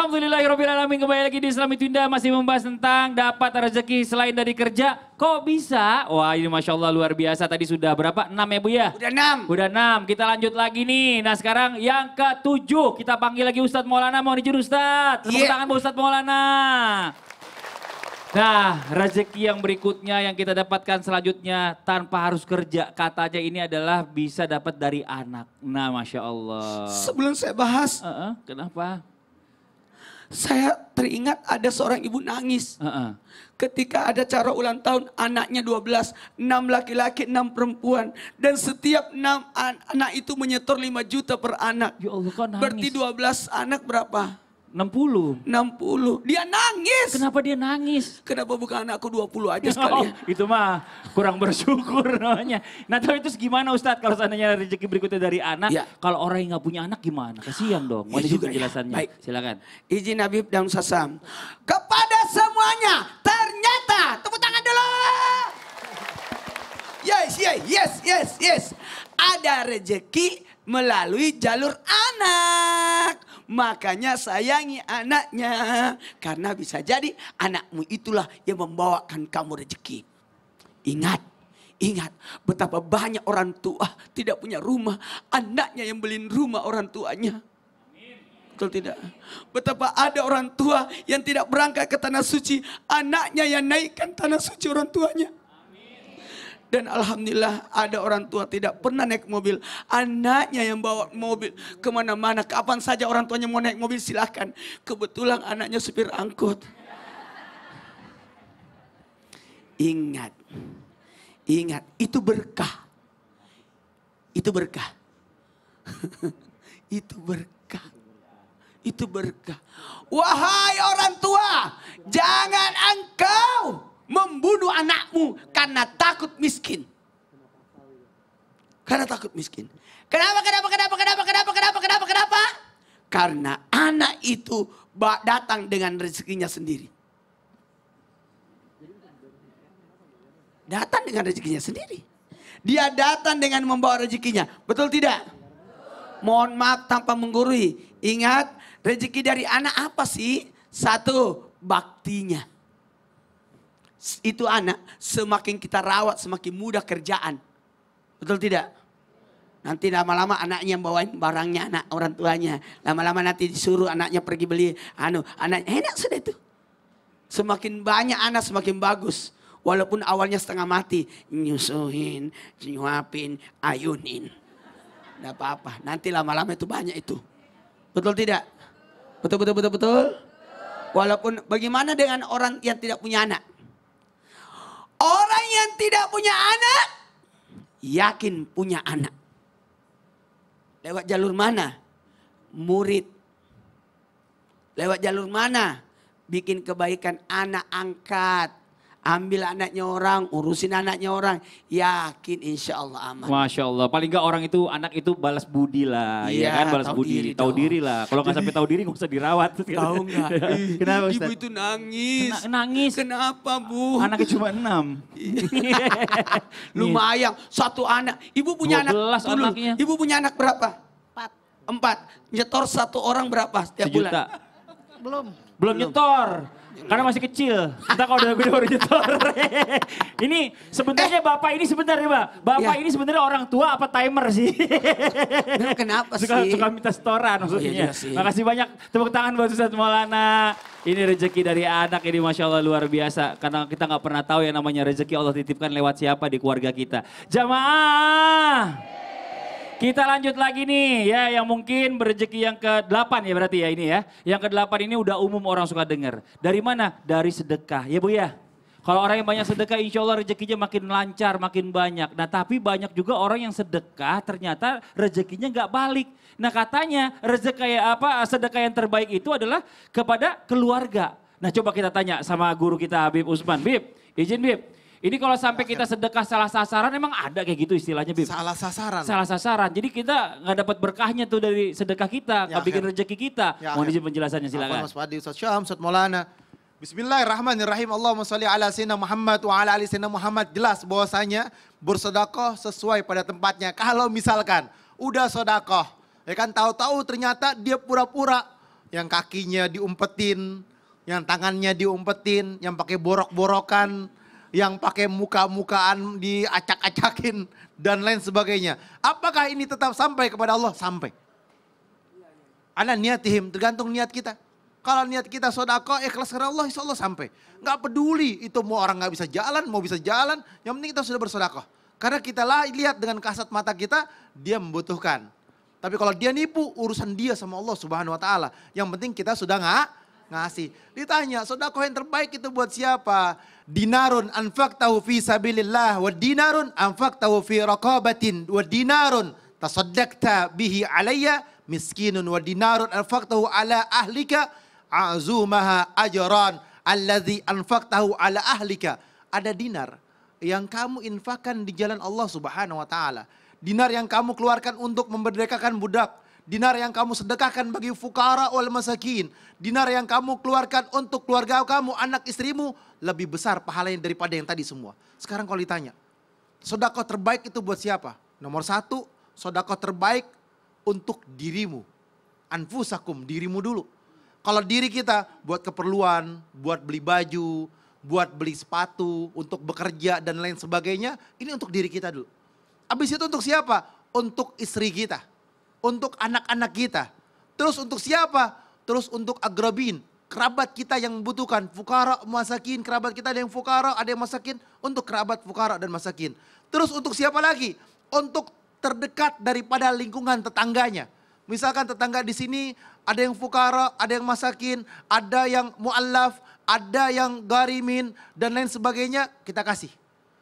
Alhamdulillahirrahmanirrahim. Kembali lagi di Islam Itu Indah. Masih membahas tentang dapat rezeki selain dari kerja. Kok bisa? Wah ini Masya Allah luar biasa. Tadi sudah berapa? 6 ya Bu ya? Udah 6. Udah 6. Kita lanjut lagi nih. Nah sekarang yang ke-7. Kita panggil lagi Ustadz Maulana. Mohon izin Ustadz. Tepuk tangan buat Ustadz Maulana. Nah, rezeki yang berikutnya yang kita dapatkan selanjutnya tanpa harus kerja. Katanya ini adalah bisa dapat dari anak. Nah, Masya Allah. Sebelum saya bahas, kenapa? saya teringat ada seorang ibu nangis. Ketika ada acara ulang tahun anaknya 12, 6 laki-laki, 6 perempuan. Dan setiap 6 anak itu menyetor 5 juta per anak. Ya Allah, kok nangis? Berarti 12 anak berapa? 60. 60. Dia nangis. Kenapa dia nangis? Kenapa bukan anakku 20 aja sekalian? Itu mah kurang bersyukur namanya. Nah tapi itu gimana Ustadz kalau seandainya rezeki berikutnya dari anak. Ya. Kalau orang yang gak punya anak gimana? Kasihan dong. Mau juga penjelasannya. Ya. Baik. Silakan. Izin Habib dan Sasam. Kepada semuanya ternyata. Tepuk tangan dulu. Yes. Ada rezeki melalui jalur anak. Makanya sayangi anaknya. Karena bisa jadi anakmu itulah yang membawakan kamu rezeki. Ingat betapa banyak orang tua tidak punya rumah. Anaknya yang beliin rumah orang tuanya. Betul tidak? Betapa ada orang tua yang tidak berangkat ke tanah suci. Anaknya yang naikkan tanah suci orang tuanya. Dan alhamdulillah ada orang tua tidak pernah naik mobil. Anaknya yang bawa mobil kemana-mana. Kapan saja orang tuanya mau naik mobil silahkan. Kebetulan anaknya supir angkut. Ingat. Itu berkah. Itu berkah. Itu berkah. Wahai orang tua. Jangan engkau membunuh anakmu karena takut miskin. Kenapa? Karena anak itu datang dengan rezekinya sendiri. Dia datang dengan membawa rezekinya. Betul tidak? Mohon maaf tanpa menggurui. Ingat, rezeki dari anak apa sih? 1, baktinya. Itu anak semakin kita rawat semakin mudah kerjaan. Betul tidak? Nanti lama-lama anaknya yang bawain barangnya anak orang tuanya. Lama-lama nanti disuruh anaknya pergi beli anaknya enak sudah itu. Semakin banyak anak semakin bagus. Walaupun awalnya setengah mati. Nyusuhin, nyuapin, ayunin. Tidak apa-apa. Nanti lama-lama itu banyak itu. Betul tidak? Betul. Walaupun bagaimana dengan orang yang tidak punya anak? Orang yang tidak punya anak, yakin punya anak. Lewat jalur mana? Murid. Lewat jalur mana? Bikin kebaikan anak angkat. Ambil anaknya orang, urusin anaknya orang. Yakin insya Allah aman. Masya Allah. Paling gak orang itu, anak itu balas budi lah. Iya kan, balas budi. Tahu diri lah. Kalau gak sampai tahu diri gak usah dirawat. Tahu gak? Kenapa Ustaz? Ibu itu nangis. Nangis? Kenapa Bu? Anaknya cuma 6. Lumayan. 1 anak. Ibu punya anak. Anaknya. Ibu punya anak berapa? 4. Nyetor 1 orang berapa setiap bulan? Belum nyetor. Karena masih kecil. Kita kalau udah gede baru nyetor. Ini sebenarnya Bapak ini sebentar ya Pak. Bapak ini sebenarnya orang tua apa timer sih? Kenapa sih? Suka minta setoran maksudnya. Makasih banyak. Tepuk tangan buat Ustadz Maulana. Ini rezeki dari anak ini Masya Allah luar biasa. Karena kita gak pernah tahu yang namanya rezeki Allah titipkan lewat siapa di keluarga kita. Jamaah. Kita lanjut lagi nih ya yang mungkin berrezeki yang ke-8 ya berarti ya ini ya. Yang ke-8 ini udah umum orang suka dengar. Dari mana? Dari sedekah ya Bu ya. Kalau orang yang banyak sedekah insya Allah rezekinya makin lancar, makin banyak. Nah tapi banyak juga orang yang sedekah ternyata rezekinya nggak balik. Nah katanya sedekah yang terbaik itu adalah kepada keluarga. Nah coba kita tanya sama guru kita Habib Usman. Bib, izin Bib. Ini kalau sampai kita sedekah salah sasaran emang ada kayak gitu istilahnya Bib? Salah sasaran. Salah sasaran. Jadi kita nggak dapat berkahnya tuh dari sedekah kita, nggak bikin rezeki kita. Mohon izin penjelasannya silakan. Mas Fadi, Ustaz Syam, Ustaz Maulana. Bismillahirrahmanirrahim. Allahumma sholli ala sayyidina Muhammad wa ala ali sayyidina Muhammad. Jelas bahwasanya bersedekah sesuai pada tempatnya. Kalau misalkan udah sedekah, ya kan tahu-tahu ternyata dia pura-pura yang kakinya diumpetin, yang tangannya diumpetin, yang pakai borok-borokan, yang pakai muka-mukaan diacak-acakin dan lain sebagainya. Apakah ini tetap sampai kepada Allah? Sampai. Ala niatihim, tergantung niat kita. Kalau niat kita sedekah ikhlas karena Allah, insya Allah sampai. Nggak peduli itu mau orang nggak bisa jalan, mau bisa jalan, yang penting kita sudah bersedekah. Karena kita lihat dengan kasat mata kita, dia membutuhkan. Tapi kalau dia nipu, urusan dia sama Allah Subhanahu Wa Taala. Yang penting kita sudah ngasih. Ditanya, sedekah yang terbaik itu buat siapa? Dinarun anfaqtahu fi sabilillah, wa dinarun anfaqtahu fi raqabatin, wa dinarun tasaddaqta bihi alayya miskinun, wa dinarun anfaqtahu ala ahlika azumaha ajran alladzi anfaqtahu ala ahlika. Ada dinar yang kamu infakkan di jalan Allah Subhanahu Wa Taala. Dinar yang kamu keluarkan untuk memerdekakan budak. Dinar yang kamu sedekahkan bagi fukara wal masakin. Dinar yang kamu keluarkan untuk keluarga kamu, anak istrimu. Lebih besar pahalanya daripada yang tadi semua. Sekarang kalau ditanya, sedekah terbaik itu buat siapa? Nomor 1, sedekah terbaik untuk dirimu. Anfusakum, dirimu dulu. Kalau diri kita buat keperluan, buat beli baju, buat beli sepatu, untuk bekerja dan lain sebagainya. Ini untuk diri kita dulu. Habis itu untuk siapa? Untuk istri kita. Untuk anak-anak kita. Terus untuk siapa? Terus untuk agrobin. Kerabat kita yang membutuhkan. Fukara, masakin. Kerabat kita ada yang fukara, ada yang masakin. Untuk kerabat fukara dan masakin. Terus untuk siapa lagi? Untuk terdekat daripada lingkungan tetangganya. Misalkan tetangga di sini ada yang fukara, ada yang masakin, ada yang mu'allaf, ada yang garimin dan lain sebagainya, kita kasih.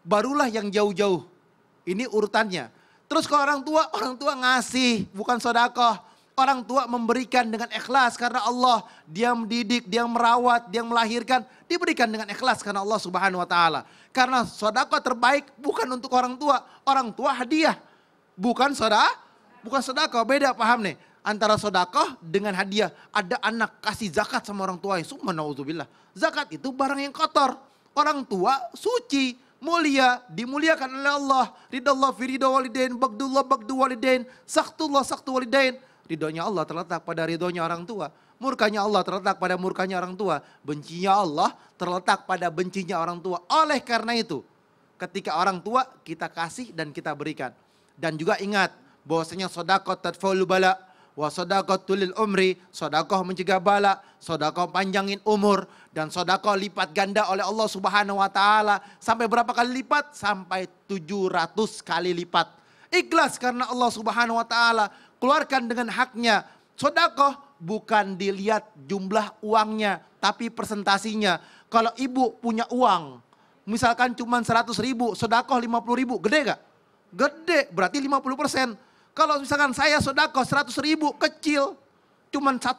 Barulah yang jauh-jauh. Ini urutannya. Terus ke orang tua ngasih, bukan sedekah. Orang tua memberikan dengan ikhlas karena Allah. Dia mendidik, dia merawat, dia melahirkan. Diberikan dengan ikhlas karena Allah Subhanahu Wa Taala. Karena sedekah terbaik bukan untuk orang tua. Orang tua hadiah. Bukan sedekah, beda paham nih. Antara sedekah dengan hadiah. Ada anak kasih zakat sama orang tuanya. Subhanallah. Zakat itu barang yang kotor. Orang tua suci, mulia, dimuliakan oleh Allah. Ridallah fi ridha walidain, bagdullah bagdu walidain, saktullah saktu walidain. Ridhonya Allah terletak pada ridhonya orang tua. Murkanya Allah terletak pada murkanya orang tua. Bencinya Allah terletak pada bencinya orang tua. Oleh karena itu, ketika orang tua kita kasih dan kita berikan. Dan juga ingat bahwasanya sedekah tadfaul bala wa sadaqatul lil umri, sedekah mencegah bala, sedekah panjangin umur, dan sedekah lipat ganda oleh Allah Subhanahu Wa Taala. Sampai berapa kali lipat? Sampai 700 kali lipat. Ikhlas karena Allah Subhanahu Wa Taala. Keluarkan dengan haknya. Sedekah bukan dilihat jumlah uangnya, tapi presentasinya. Kalau ibu punya uang, misalkan cuma 100 ribu, sedekah 50 ribu, gede gak? Gede, berarti 50%. Kalau misalkan saya sedekah 100 ribu, kecil. Cuman 1%,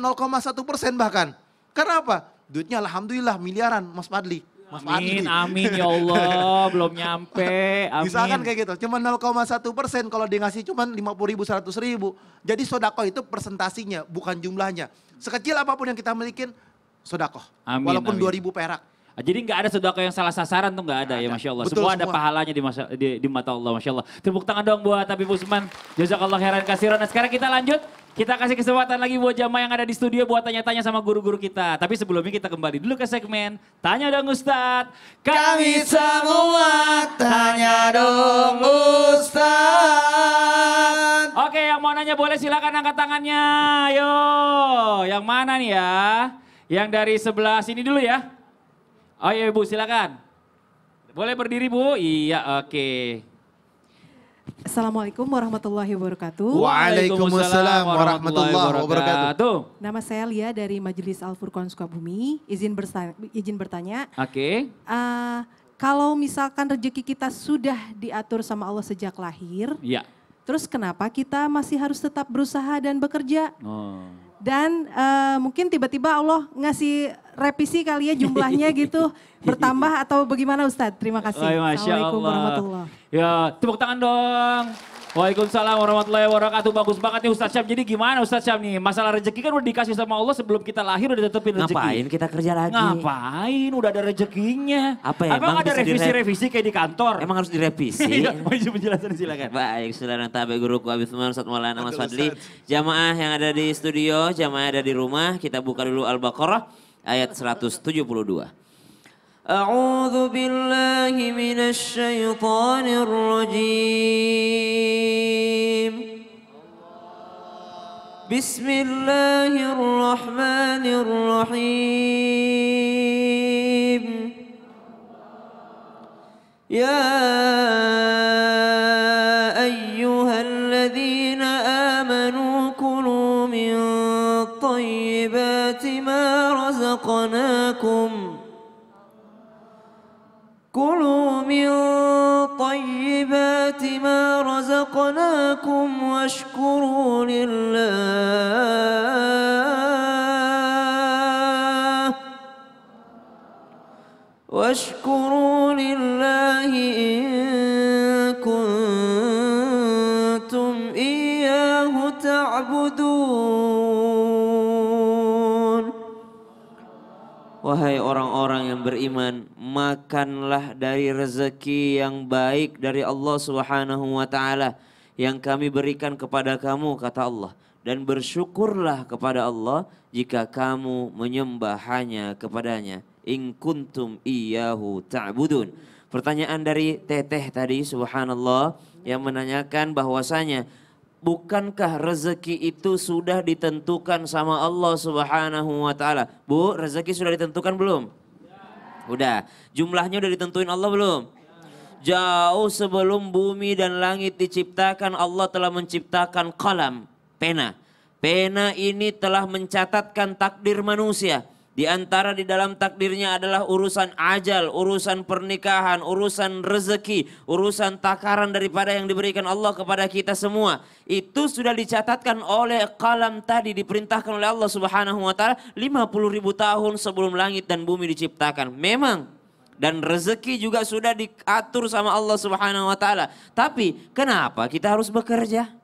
0,1% bahkan. Kenapa? Duitnya alhamdulillah miliaran, Mas Fadli. Amin ya Allah, belum nyampe. Amin. Misalkan kayak gitu, cuman 0,1%, kalau dia ngasih cuman 50 ribu, 100 ribu. Jadi sedekah itu presentasinya, bukan jumlahnya. Sekecil apapun yang kita milikin, sedekah. Walaupun 2.000 perak. Jadi nggak ada sedekah yang salah sasaran tuh nggak ada ya, Masya Allah. Betul, semua ada pahalanya di mata Allah, Masya Allah. Tepuk tangan dong buat Habib Usman. Jazakallah khairan kasiran. Nah sekarang kita lanjut. Kita kasih kesempatan lagi buat jamaah yang ada di studio buat tanya-tanya sama guru-guru kita. Tapi sebelumnya kita kembali dulu ke segmen Tanya Dong Ustadz. Kami semua tanya dong Ustadz. Oke, yang mau nanya boleh silakan angkat tangannya. Ayo, yang mana nih ya? Yang dari sebelah sini dulu ya. Oh iya Ibu silakan. Boleh berdiri Bu? Iya oke. Assalamualaikum warahmatullahi wabarakatuh. Waalaikumsalam warahmatullahi wabarakatuh. Nama saya Lia dari Majelis Al-Furqan Sukabumi. Izin bertanya. Oke. Kalau misalkan rezeki kita sudah diatur sama Allah sejak lahir. Iya. Terus kenapa kita masih harus tetap berusaha dan bekerja? Oh. Dan mungkin tiba-tiba Allah ngasih revisi kali ya jumlahnya gitu. Bertambah atau bagaimana Ustadz? Terima kasih. Masya Assalamualaikum Allah. warahmatullahi. Ya tepuk tangan dong. Waalaikumsalam warahmatullahi wabarakatuh. Bagus banget nih Ustaz Syam. Jadi gimana Ustaz Syam nih? Masalah rezeki kan udah dikasih sama Allah sebelum kita lahir udah ditetepin rezeki. Ngapain kita kerja lagi? Ngapain? Udah ada rezekinya. Apa ya? Emang ada revisi-revisi kayak di kantor? Emang harus direvisi? Iya, mau penjelasan silakan. Baik, saudara tabe guruku Habib Umar Ustaz Maulana Mas Fadli. Jamaah yang ada di studio, jamaah yang ada di rumah, kita buka dulu Al-Baqarah ayat 172. A'udzu billahi minasy syaithanir rajim. Bismillahirrahmanirrahim. Ya ayyuhalladzina amanu kulu min thayyibati ma razaqnakum. كلوا من طيبات ما رزقناكم واشكروا لله إن كنتم إياه تعبدون. Wahai orang-orang yang beriman, makanlah dari rezeki yang baik dari Allah Subhanahu wa taala yang kami berikan kepada kamu, kata Allah, dan bersyukurlah kepada Allah jika kamu menyembah hanya kepadanya. In kuntum iyyahu ta'budun. Pertanyaan dari Teteh tadi, subhanallah, yang menanyakan bahwasanya bukankah rezeki itu sudah ditentukan sama Allah Subhanahu wa taala? Bu, rezeki sudah ditentukan belum? Udah. Jumlahnya udah ditentuin Allah belum? Jauh sebelum bumi dan langit diciptakan, Allah telah menciptakan qalam, pena. Pena ini telah mencatatkan takdir manusia. Di antara di dalam takdirnya adalah urusan ajal, urusan pernikahan, urusan rezeki, urusan takaran daripada yang diberikan Allah kepada kita semua. Itu sudah dicatatkan oleh qalam tadi, diperintahkan oleh Allah Subhanahu wa taala 50.000 tahun sebelum langit dan bumi diciptakan. Memang, dan rezeki juga sudah diatur sama Allah Subhanahu wa taala. Tapi kenapa kita harus bekerja?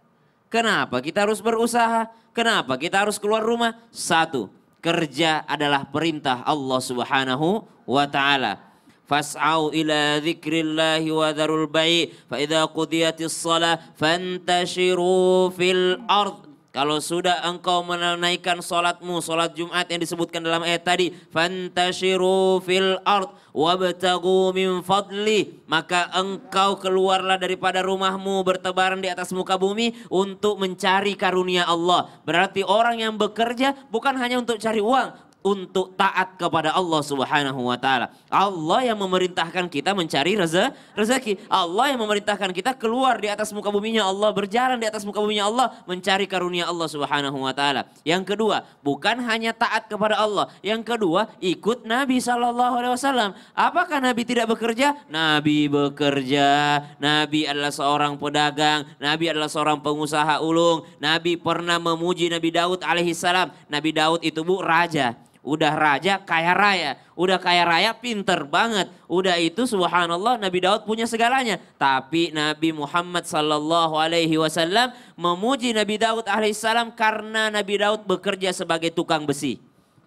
Kenapa kita harus berusaha? Kenapa kita harus keluar rumah? Satu, kerja adalah perintah Allah Subhanahu wa taala. Fas'au ila dzikrillahi wa dzarul bai' fa idza qudiyatis shalah fantashiru fil ard. Kalau sudah engkau menunaikan salatmu, salat Jumat yang disebutkan dalam ayat tadi, fantashiru fil ard wabtaghu min fadli, maka engkau keluarlah daripada rumahmu bertebaran di atas muka bumi untuk mencari karunia Allah. Berarti orang yang bekerja bukan hanya untuk cari uang, untuk taat kepada Allah Subhanahu wa taala. Allah yang memerintahkan kita mencari rezeki. Allah yang memerintahkan kita keluar di atas muka buminya Allah, berjalan di atas muka buminya Allah, mencari karunia Allah Subhanahu wa taala. Yang kedua, bukan hanya taat kepada Allah. Yang kedua, ikut Nabi SAW. Apakah Nabi tidak bekerja? Nabi bekerja. Nabi adalah seorang pedagang. Nabi adalah seorang pengusaha ulung. Nabi pernah memuji Nabi Daud alaihissalam. Nabi Daud itu raja. Udah raja kaya raya, udah kaya raya pinter banget. Udah itu subhanallah Nabi Daud punya segalanya. Tapi Nabi Muhammad sallallahu alaihi wasallam memuji Nabi Daud alaihissalam karena Nabi Daud bekerja sebagai tukang besi,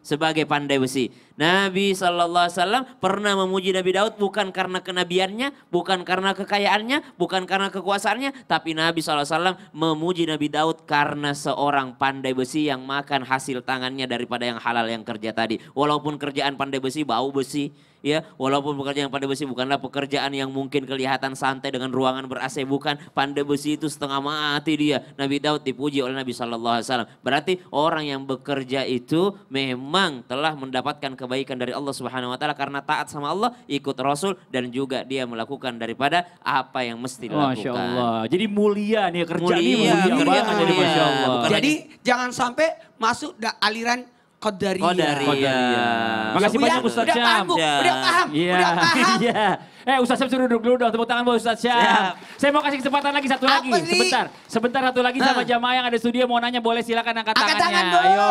sebagai pandai besi. Nabi SAW pernah memuji Nabi Daud bukan karena kenabiannya, bukan karena kekayaannya, bukan karena kekuasaannya. Tapi Nabi SAW memuji Nabi Daud karena seorang pandai besi yang makan hasil tangannya daripada yang halal yang kerja tadi. Walaupun kerjaan pandai besi bau besi. Ya, walaupun pekerjaan pandai besi bukanlah pekerjaan yang mungkin kelihatan santai dengan ruangan ber-AC, bukan. Pandai besi itu setengah mati dia. Nabi Daud dipuji oleh Nabi SAW. Berarti orang yang bekerja itu memang telah mendapatkan kebaikan dari Allah Subhanahu wa taala karena taat sama Allah, ikut Rasul, dan juga dia melakukan daripada apa yang mesti dilakukan. Masya Allah. Jadi mulia nih kerja ini, mulia banget. mulia. Jadi Masya Allah. Jadi jangan sampai masuk aliran Qadariyah. Qadariyah. Makasih Bu, banyak Ustaz udah Syam. paham, Bu. Udah paham. Iya. Udah paham. Iya. Ustaz Syam suruh duduk dulu dong. Tepuk tangan buat Ustaz Syam. Saya mau kasih kesempatan lagi satu lagi. Apa sih? Sebentar satu lagi sama jamaah yang ada di studio mau nanya, boleh silakan angkat Angkat tangannya. tangan, Bu. Ayo,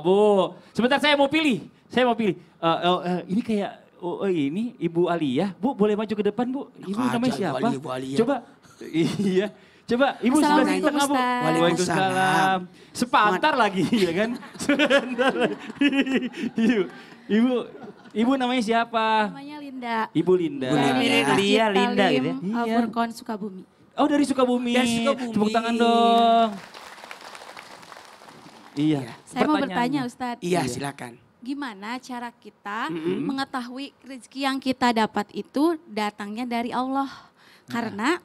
Bu. Sebentar saya mau pilih. Ini kayak ini Ibu Aliyah. Bu, boleh maju ke depan, Bu? Ibu namanya siapa? Ibu Aliyah. Coba. Iya. Coba Ibu sebelah sini Assalamualaikum, tengah Bu. Ustaz. Waalaikumsalam. Sepantar lagi ya kan. Sebentar lagi. Ibu namanya siapa? Namanya Linda. Ibu Linda. Dari Masjid Lia, Linda Talim, gitu ya? Iya. Furqon Sukabumi. Oh dari Sukabumi. Dari Sukabumi. Tepuk tangan dong. Iya. Saya mau pertanyaannya. bertanya Ustadz. Iya silakan. Gimana cara kita mengetahui rezeki yang kita dapat itu datangnya dari Allah? Karena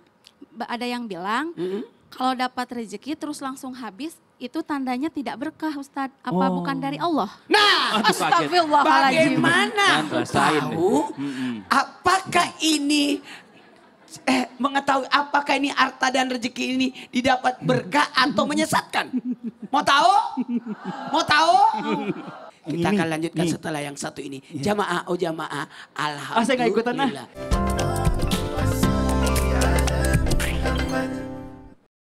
ada yang bilang kalau dapat rezeki terus langsung habis itu tandanya tidak berkah Ustadz. Apa Oh. bukan dari Allah? Nah, Aduh, kaget. Astagfirullahaladzim. bagaimana Kan rasain deh. tahu apakah ini mengetahui apakah ini harta dan rezeki ini didapat berkah atau menyesatkan? Mau tahu? Mau tahu? Kita akan lanjutkan setelah yang satu ini. Jamaah, oh jamaah. Alhamdulillah. Saya nggak ikutan, ah.